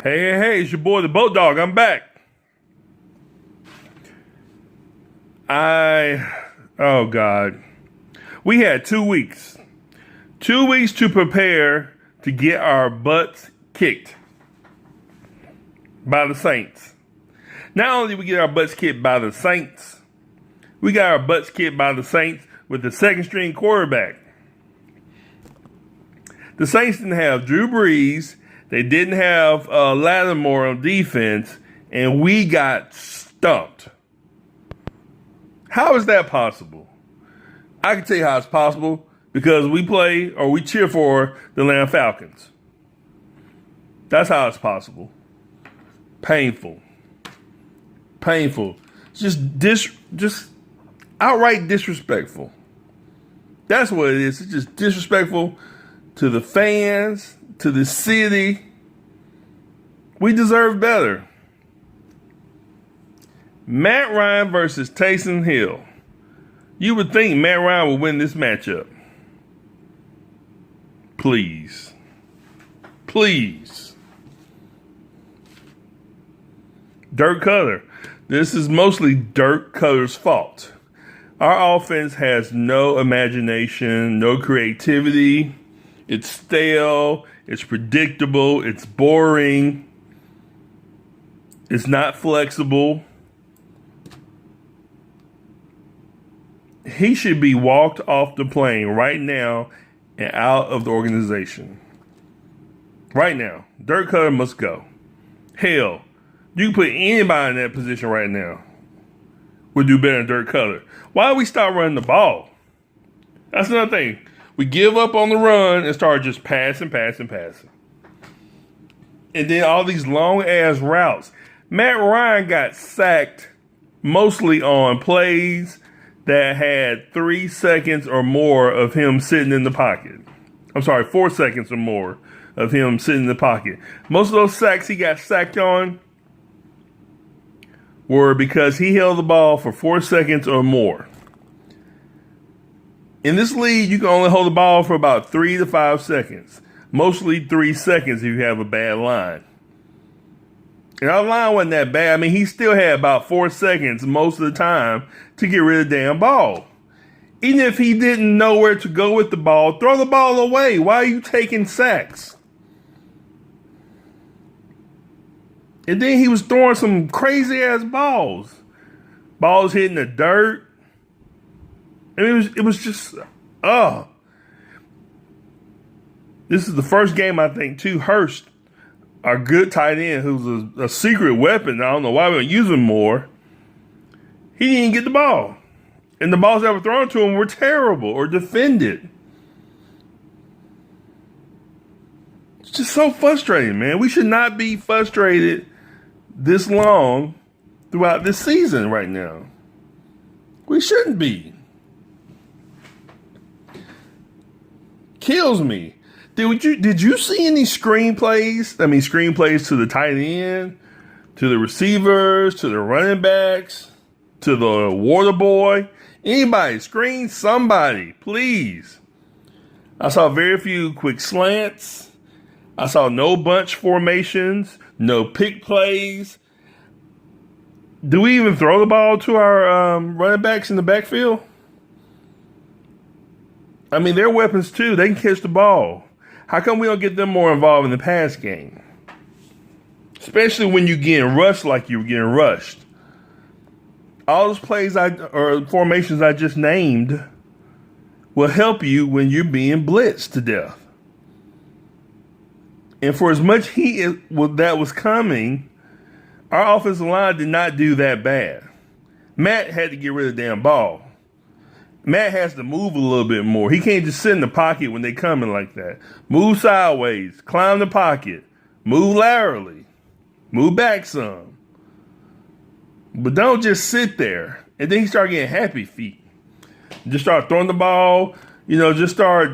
Hey, it's your boy, the Boat Dog. I'm back. Oh God. We had 2 weeks. 2 weeks to prepare to get our butts kicked by the Saints. Not only did we get our butts kicked by the Saints, we got our butts kicked by the Saints with the second string quarterback. The Saints didn't have Drew Brees. They didn't have Lattimore on defense, and we got stumped. How is that possible? I can tell you how it's possible because we cheer for the Atlanta Falcons. That's how it's possible. Painful. Just outright disrespectful. That's what it is. It's just disrespectful to the fans, to the city. We deserve better. Matt Ryan versus Taysom Hill. You would think Matt Ryan would win this matchup. Please. Dirk Cutter. This is mostly Dirk Cutter's fault. Our offense has no imagination, no creativity. It's stale. It's predictable. It's boring. It's not flexible. He should be walked off the plane right now and out of the organization. Right now. Dirk Cutter must go. Hell, you can put anybody in that position right now. We'll do better than Dirk Cutter. Why don't we start running the ball? That's another thing. We give up on the run and start just passing. And then all these long-ass routes. Matt Ryan got sacked mostly on plays that had 3 seconds or more of him sitting in the pocket. 4 seconds or more of him sitting in the pocket. Most of those sacks he got sacked on were because he held the ball for 4 seconds or more. In this league, you can only hold the ball for about 3 to 5 seconds. Mostly 3 seconds if you have a bad line. And our line wasn't that bad. I mean, he still had about 4 seconds most of the time to get rid of the damn ball. Even if he didn't know where to go with the ball, throw the ball away. Why are you taking sacks? And then he was throwing some crazy-ass balls. Balls hitting the dirt. And it was just, This is the first game, I think, too. Hurst, our good tight end, who's a secret weapon. I don't know why we don't use him more. He didn't even get the ball. And the balls that were thrown to him were terrible or defended. It's just so frustrating, man. We should not be frustrated this long throughout this season right now. We shouldn't be. Kills me. Did you see any screenplays? I mean, screenplays to the tight end, to the receivers, to the running backs, to the water boy. Anybody, screen somebody, please. I saw very few quick slants. I saw no bunch formations, no pick plays. Do we even throw the ball to our running backs in the backfield? I mean, they're weapons too. They can catch the ball. How come we don't get them more involved in the pass game? Especially when you're getting rushed like you were getting rushed. All those plays or formations I just named will help you when you're being blitzed to death. And for as much heat that was coming, our offensive line did not do that bad. Matt had to get rid of the damn ball. Matt has to move a little bit more. He can't just sit in the pocket when they come in like that. Move sideways, climb the pocket, move laterally, move back some. But don't just sit there. And then he started getting happy feet. Just start throwing the ball, just start,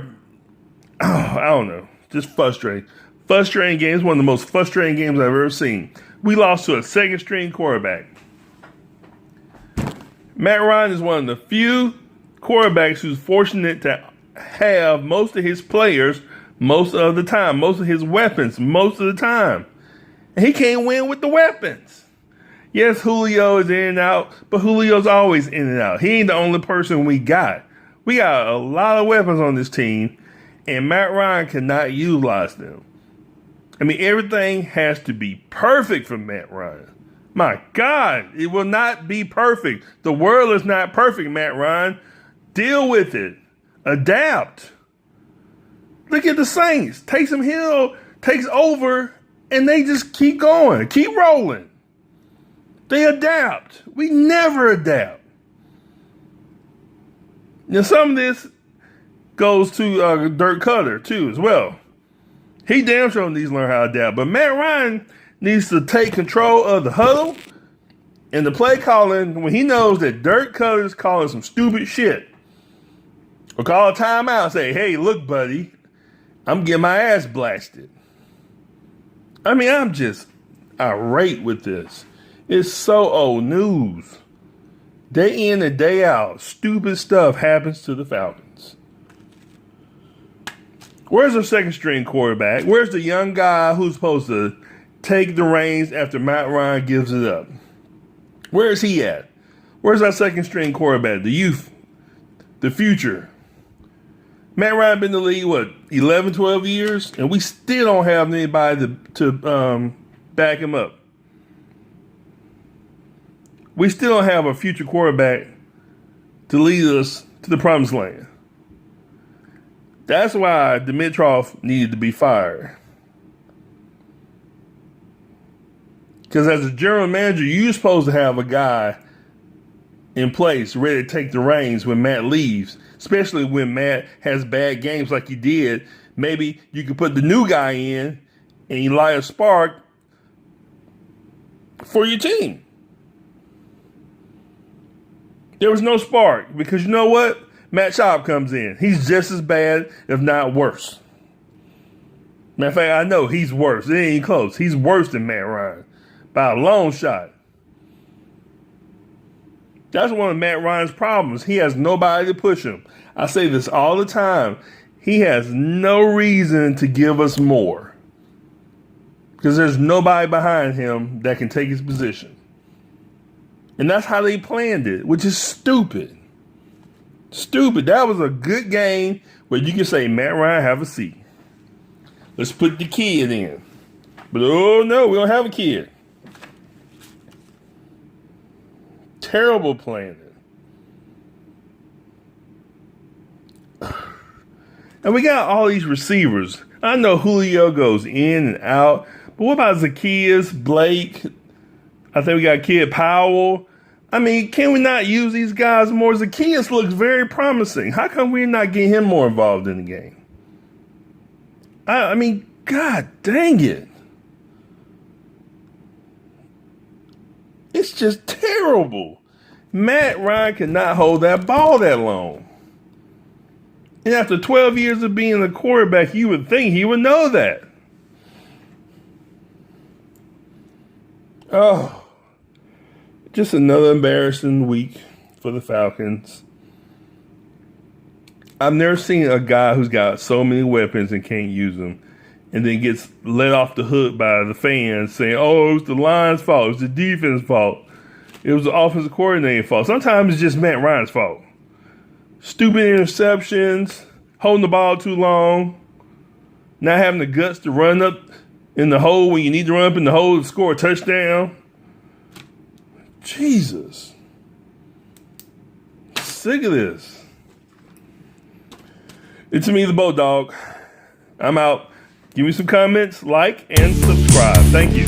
I don't know, just frustrating. Frustrating games, one of the most frustrating games I've ever seen. We lost to a second string quarterback. Matt Ryan is one of the few quarterbacks who's fortunate to have most of his players most of the time, most of his weapons most of the time. And he can't win with the weapons. Yes, Julio is in and out, but Julio's always in and out. He ain't the only person we got. We got a lot of weapons on this team, and Matt Ryan cannot utilize them. I mean, everything has to be perfect for Matt Ryan. My God, it will not be perfect. The world is not perfect, Matt Ryan. Deal with it. Adapt. Look at the Saints. Taysom Hill takes over, and they just keep going, keep rolling. They adapt. We never adapt. Now, some of this goes to Dirk Cutter, too, as well. He damn sure needs to learn how to adapt. But Matt Ryan needs to take control of the huddle and the play calling when he knows that Dirk Cutter is calling some stupid shit. Or call a timeout and say, hey, look, buddy, I'm getting my ass blasted. I mean, I'm just irate with this. It's so old news. Day in and day out, stupid stuff happens to the Falcons. Where's our second string quarterback? Where's the young guy who's supposed to take the reins after Matt Ryan gives it up? Where is he at? Where's our second string quarterback? The youth, the future. Matt Ryan been in the league, 11, 12 years? And we still don't have anybody to back him up. We still don't have a future quarterback to lead us to the promised land. That's why Dimitrov needed to be fired. Because as a general manager, you're supposed to have a guy in place ready to take the reins when Matt leaves, especially when Matt has bad games like he did. Maybe you could put the new guy in and you light a spark for your team. There was no spark because you know what? Matt Schaub comes in. He's just as bad, if not worse. Matter of fact, I know he's worse. It ain't close. He's worse than Matt Ryan by a long shot. That's one of Matt Ryan's problems. He has nobody to push him. I say this all the time. He has no reason to give us more because there's nobody behind him that can take his position. And that's how they planned it, which is stupid. Stupid. That was a good game where you can say, Matt Ryan, have a seat. Let's put the kid in. But oh no, we don't have a kid. Terrible planning. And we got all these receivers. I know Julio goes in and out, but what about Zacchaeus, Blake? I think we got Kid Powell. I mean, can we not use these guys more? Zacchaeus looks very promising. How come we're not getting him more involved in the game? I mean, God dang it. It's just terrible. Matt Ryan cannot hold that ball that long. And after 12 years of being a quarterback, you would think he would know that. Oh. Just another embarrassing week for the Falcons. I've never seen a guy who's got so many weapons and can't use them and then gets let off the hook by the fans saying, oh, it was the line's fault. It was the defense's fault. It was the offensive coordinator's fault. Sometimes it's just Matt Ryan's fault. Stupid interceptions, holding the ball too long, not having the guts to run up in the hole when you need to run up in the hole to score a touchdown. Jesus. Sick of this. It's me, the Boat Dog. I'm out. Give me some comments, like, and subscribe. Thank you.